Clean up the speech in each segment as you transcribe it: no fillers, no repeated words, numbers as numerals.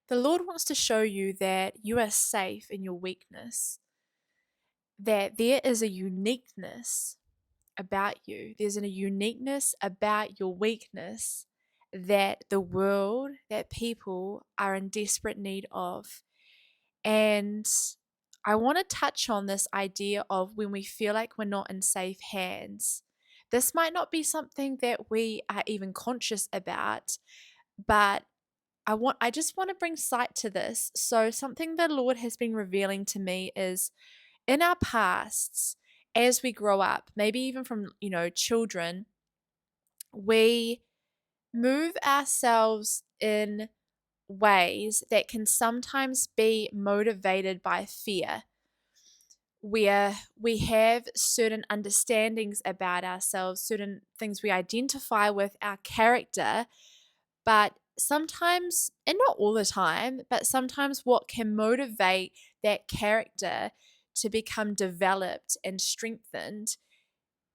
The Lord wants to show you that you are safe in your weakness, that there is a uniqueness about you. There's a uniqueness about your weakness that the world, that people are in desperate need of. And I want to touch on this idea of when we feel like we're not in safe hands. This might not be something that we are even conscious about, but I just want to bring sight to this. So something the Lord has been revealing to me is in our pasts, as we grow up, maybe even from, children, we move ourselves in ways that can sometimes be motivated by fear, where we have certain understandings about ourselves, certain things we identify with our character, but sometimes, and not all the time, but sometimes what can motivate that character to become developed and strengthened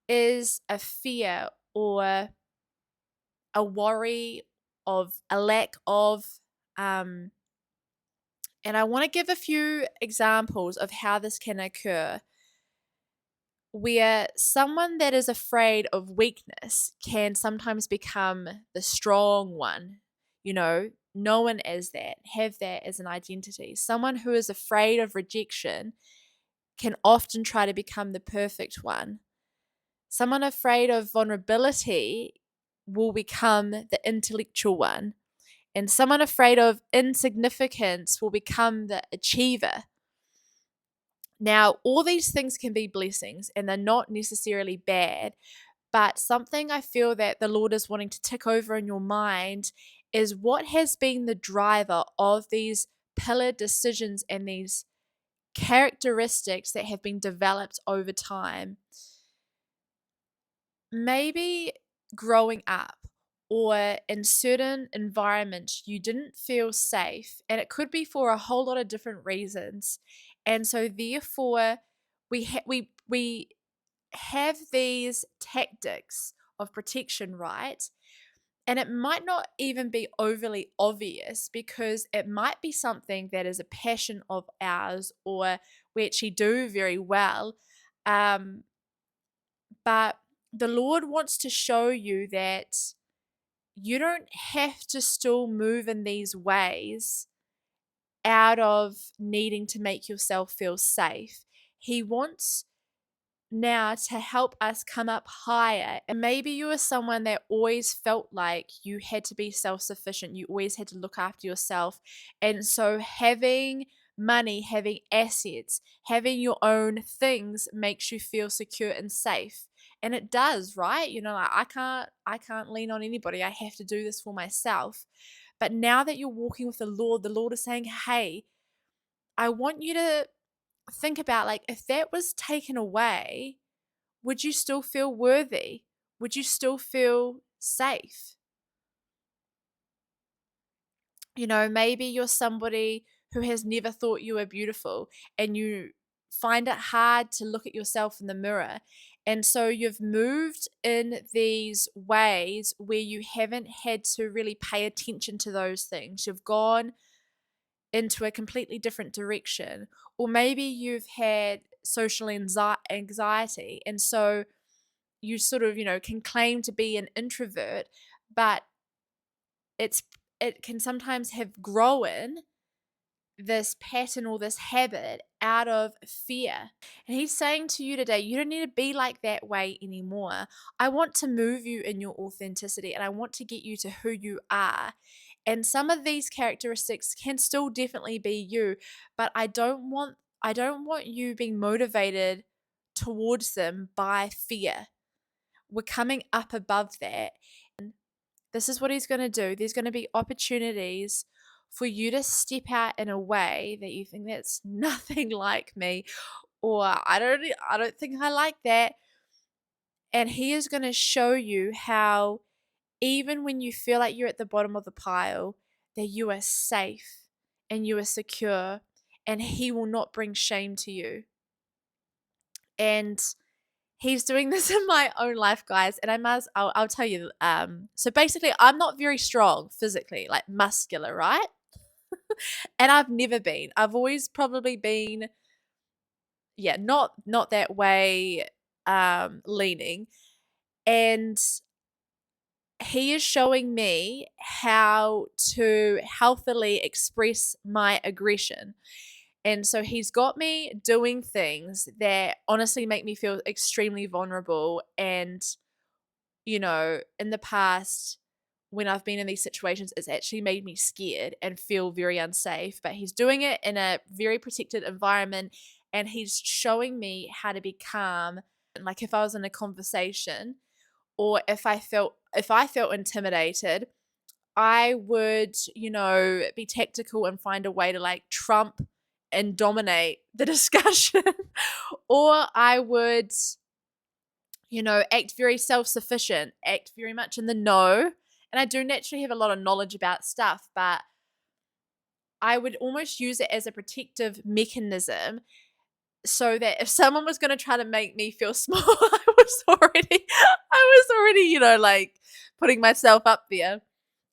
is a fear or a worry of a lack of. Um, and I want to give a few examples of how this can occur, where someone that is afraid of weakness can sometimes become the strong one, known as that, have that as an identity. Someone who is afraid of rejection can often try to become the perfect one. Someone afraid of vulnerability will become the intellectual one. And someone afraid of insignificance will become the achiever. Now, all these things can be blessings and they're not necessarily bad, but something I feel that the Lord is wanting to tick over in your mind is what has been the driver of these pillar decisions and these characteristics that have been developed over time. Maybe growing up or in certain environments you didn't feel safe, and it could be for a whole lot of different reasons. And so therefore we have these tactics of protection, right? And it might not even be overly obvious because it might be something that is a passion of ours or we actually do very well. Um, but the Lord wants to show you that you don't have to still move in these ways out of needing to make yourself feel safe. He wants now to help us come up higher. And maybe you are someone that always felt like you had to be self sufficient, you always had to look after yourself. And so having money, having assets, having your own things makes you feel secure and safe. And it does, right? Like I can't lean on anybody. I have to do this for myself. But now that you're walking with the Lord is saying, "Hey, I want you to think about, like, if that was taken away, would you still feel worthy? Would you still feel safe?" Maybe you're somebody who has never thought you were beautiful and you find it hard to look at yourself in the mirror. And so you've moved in these ways where you haven't had to really pay attention to those things. You've gone into a completely different direction. Or maybe you've had social anxiety. And so you sort of, can claim to be an introvert, but it's it can sometimes have grown this pattern or this habit out of fear. And he's saying to you today, you don't need to be like that way anymore. I want to move you in your authenticity and I want to get you to who you are. And some of these characteristics can still definitely be you, but I don't want you being motivated towards them by fear. We're coming up above that. This is what he's going to do. There's going to be opportunities for you to step out in a way that you think that's nothing like me, or I don't think I like that. And he is going to show you how even when you feel like you're at the bottom of the pile, that you are safe and you are secure, and he will not bring shame to you. And he's doing this in my own life, guys. And I'll tell you. So basically, I'm not very strong physically, like muscular, right? And I've never been. I've always probably been, yeah, not that way leaning. And he is showing me how to healthily express my aggression. And so he's got me doing things that honestly make me feel extremely vulnerable. And, in the past, when I've been in these situations, it's actually made me scared and feel very unsafe. But he's doing it in a very protected environment, and he's showing me how to be calm. Like if I was in a conversation, or if I felt intimidated, I would, be tactical and find a way to like trump and dominate the discussion. Or I would, act very self-sufficient, act very much in the know. And I do naturally have a lot of knowledge about stuff, but I would almost use it as a protective mechanism, so that if someone was going to try to make me feel small, I was already, like putting myself up there.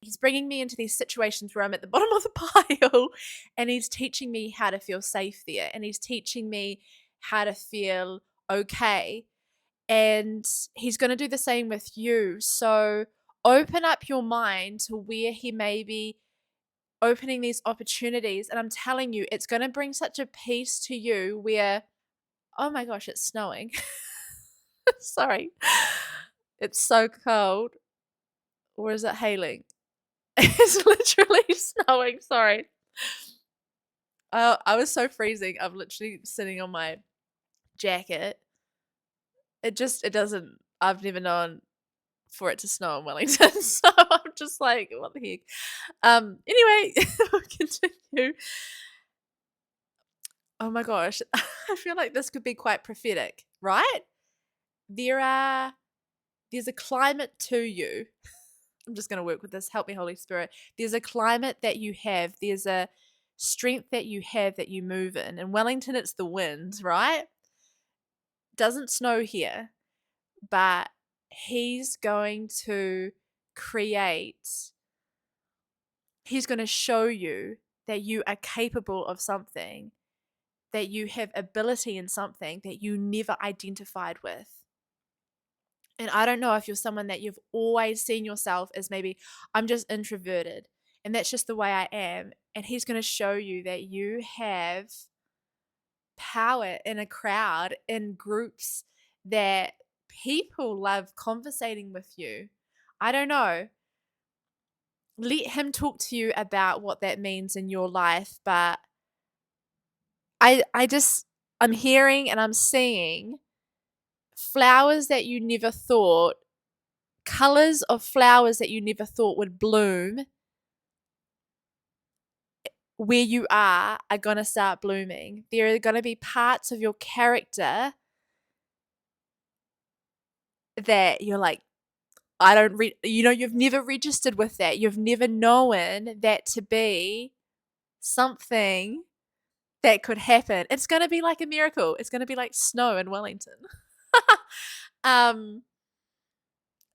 He's bringing me into these situations where I'm at the bottom of the pile, and he's teaching me how to feel safe there, and he's teaching me how to feel okay. And he's going to do the same with you. So open up your mind to where he may be opening these opportunities. And I'm telling you, it's going to bring such a peace to you where, oh my gosh, it's snowing. Sorry. It's so cold. Or is it hailing? It's literally snowing. Sorry. I was so freezing. I'm literally sitting on my jacket. It doesn't, I've never known for it to snow in Wellington. So I'm just like, what the heck? Anyway, we'll continue. Oh my gosh. I feel like this could be quite prophetic, right? There's a climate to you. I'm just going to work with this. Help me, Holy Spirit. There's a climate that you have. There's a strength that you have that you move in. In Wellington, it's the wind, right? Doesn't snow here, but he's going to show you that you are capable of something, that you have ability in something that you never identified with. And I don't know if you're someone that you've always seen yourself as, maybe I'm just introverted and that's just the way I am. And he's going to show you that you have power in a crowd, in groups, that people love conversating with you. I don't know. Let him talk to you about what that means in your life. But I'm hearing and I'm seeing flowers that you never thought, colors of flowers that you never thought would bloom where you are going to start blooming. There are going to be parts of your character that you're like, you've never registered with that. You've never known that to be something that could happen. It's going to be like a miracle. It's going to be like snow in Wellington.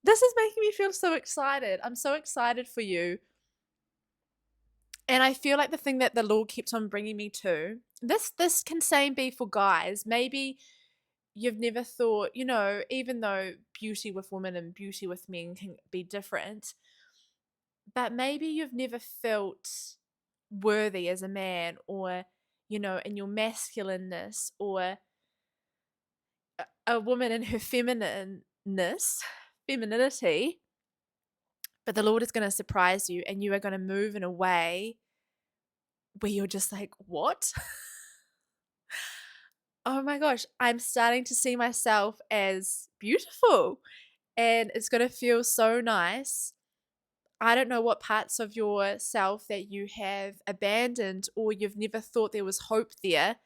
This is making me feel so excited. I'm so excited for you. And I feel like the thing that the Lord keeps on bringing me to, this can same be for guys. Maybe you've never thought, even though beauty with women and beauty with men can be different, but maybe you've never felt worthy as a man, or, in your masculineness, or a woman in her femininity. But the Lord is going to surprise you, and you are going to move in a way where you're just like, what? Oh my gosh, I'm starting to see myself as beautiful, and it's going to feel so nice. I don't know what parts of yourself that you have abandoned, or you've never thought there was hope there,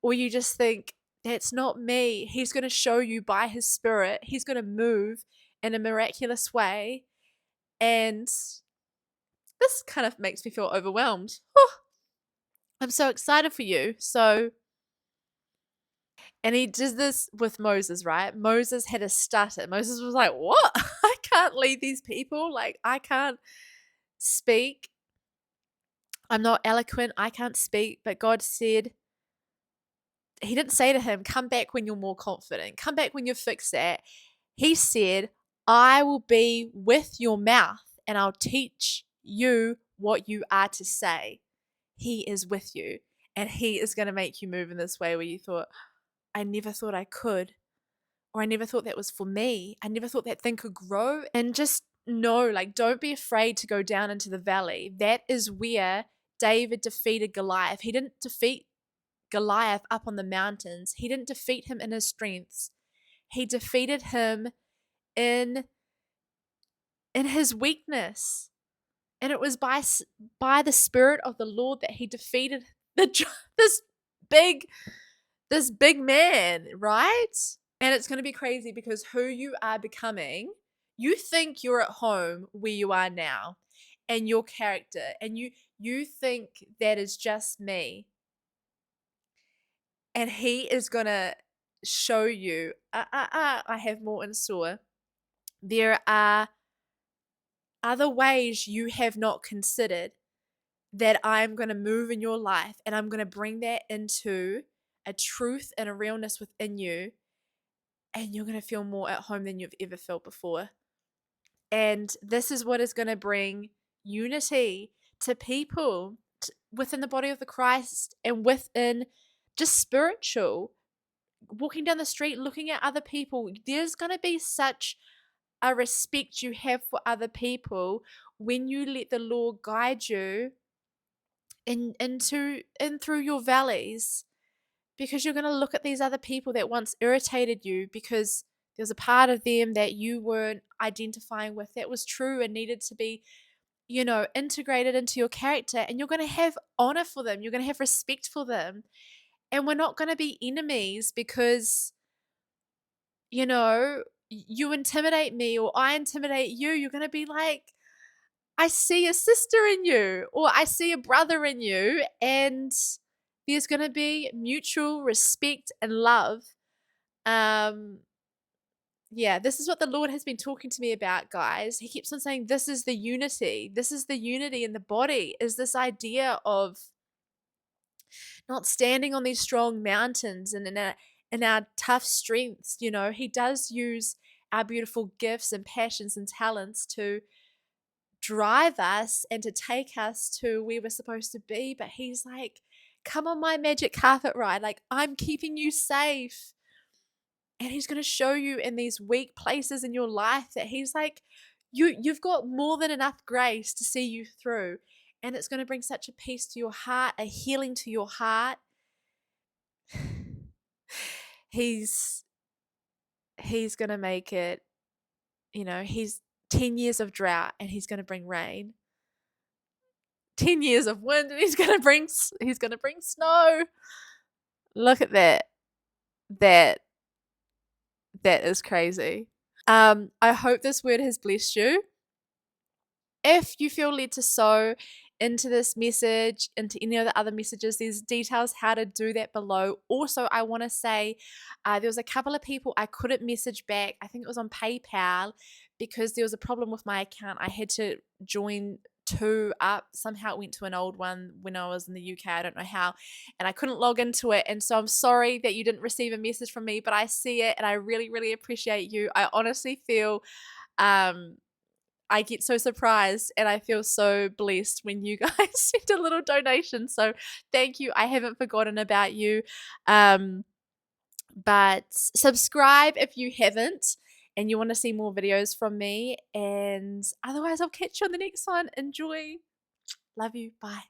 or you just think, that's not me. He's going to show you by his Spirit. He's going to move in a miraculous way. And this kind of makes me feel overwhelmed. I'm so excited for you. And he does this with Moses, right? Moses had a stutter. Moses was like, what? I can't lead these people. Like, I can't speak I'm not eloquent. I can't speak. But God said, He didn't say to him, come back when you're more confident. Come back when you're fixed that. He said, I will be with your mouth and I'll teach you what you are to say. He is with you and He is going to make you move in this way where you thought, I never thought I could, or I never thought that was for me. I never thought that thing could grow. And just know, like, don't be afraid to go down into the valley. That is where David defeated Goliath. He didn't defeat Goliath up on the mountains. He didn't defeat him in his strengths. He defeated him in his weakness. And it was by the Spirit of the Lord that he defeated this big man, right? And it's going to be crazy because who you are becoming, you think you're at home where you are now and your character, and you think that is just me. And He is going to show you, I have more in store. There are other ways you have not considered that I'm going to move in your life, and I'm going to bring that into a truth and a realness within you, and you're going to feel more at home than you've ever felt before. And this is what is going to bring unity to people within the body of the Christ and within just spiritual. Walking down the street, looking at other people, there's going to be such a respect you have for other people when you let the Lord guide you in through your valleys, because you're going to look at these other people that once irritated you because there's a part of them that you weren't identifying with that was true and needed to be, integrated into your character, and you're going to have honor for them, you're going to have respect for them, and we're not going to be enemies because you intimidate me or I intimidate you. You're going to be like, I see a sister in you, or I see a brother in you, and there's going to be mutual respect and love. Yeah, this is what the Lord has been talking to me about, guys. He keeps on saying, this is the unity. This is the unity in the body, is this idea of not standing on these strong mountains and in our tough strengths. He does use our beautiful gifts and passions and talents to drive us and to take us to where we're supposed to be. But He's like, come on my magic carpet ride. Like, I'm keeping you safe. And He's going to show you in these weak places in your life that He's like, you've got more than enough grace to see you through. And it's going to bring such a peace to your heart, a healing to your heart. He's going to make it, He's 10 years of drought and He's going to bring rain. 10 years of wind and he's going to bring snow. Look at that. That is crazy. I hope this word has blessed you. If you feel led to sow into this message, into any of the other messages, there's details how to do that below. Also, I want to say there was a couple of people I couldn't message back. I think it was on PayPal because there was a problem with my account. I had to join two up. Somehow it went to an old one when I was in the UK. I don't know how. And I couldn't log into it. And so I'm sorry that you didn't receive a message from me, but I see it and I really, really appreciate you. I honestly feel I get so surprised and I feel so blessed when you guys send a little donation. So thank you. I haven't forgotten about you. But subscribe if you haven't and you want to see more videos from me. And otherwise, I'll catch you on the next one. Enjoy. Love you. Bye.